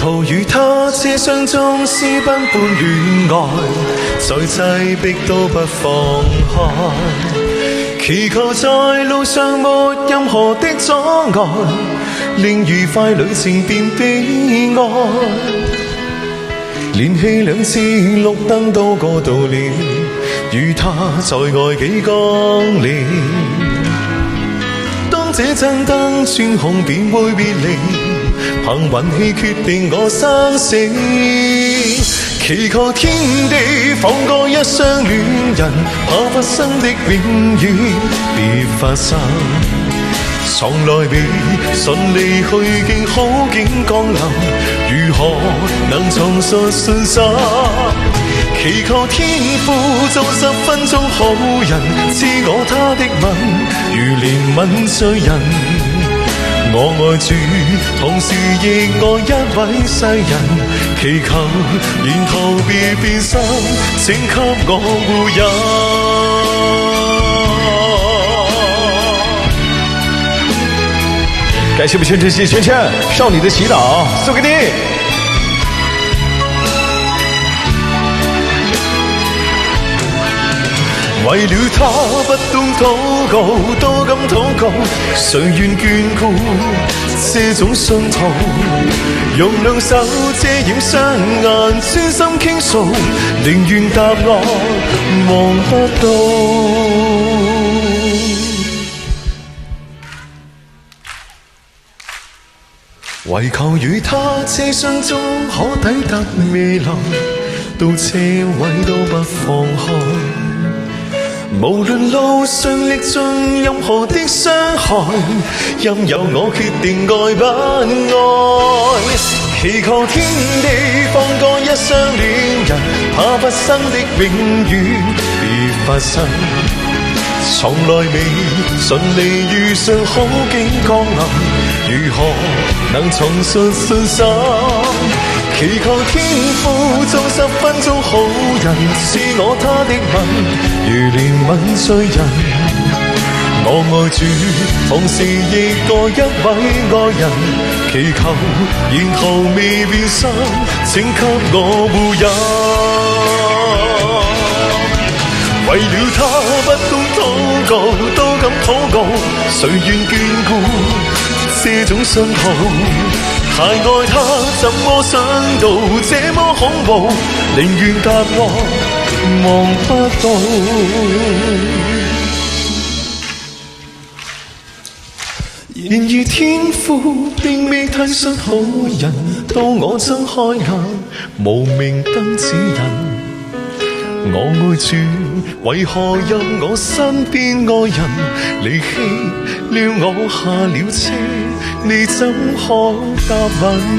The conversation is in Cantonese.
途與他車廂中私奔般戀愛，再擠迫都不放開，祈求在路上沒任何的阻礙，令愉快旅程變悲哀。連續2次綠燈都過渡了，與他在外幾公里。當這盞燈轉紅便會別離，憑運氣決定我生死。祈求天地放過一雙戀人，怕發生的永遠別發生。從來未順利去境好景降臨，如何能重述信心？祈求天父做10分鐘好人，賜我他的吻，如憐憫罪人。我愛主，同時亦愛一位世人，祈求沿途別變心，請給我護佑。感謝我們全城系圈圈少女的祈禱送給你。為了他不懂禱告，都敢禱告，誰願眷顧這種信徒？用2手遮掩雙眼，專心傾訴，寧願答案望不到。唯求與他車廂中可抵達未來，到車位都不放開。無論路上歷盡任何的傷害，任由我決定愛不愛。祈求天地放過一雙戀人，怕發生的永遠別發生。從來未順利遇上好景降臨，如何能重述信心？祈求天父做10分鐘好人，賜我他的吻，如憐憫罪人。我愛主，同時亦愛一位愛人，祈求沿途未變心，請給我護佑。為了他不懂禱告，都敢禱告，誰願眷顧這種信徒？太愛他，怎麼想到這麼恐怖？寧願答案望不到。然而天父並未體恤好人，當我睜開眼，無明燈指引。我愛主，為何任我身邊愛人離棄了我下了車？你怎可答允？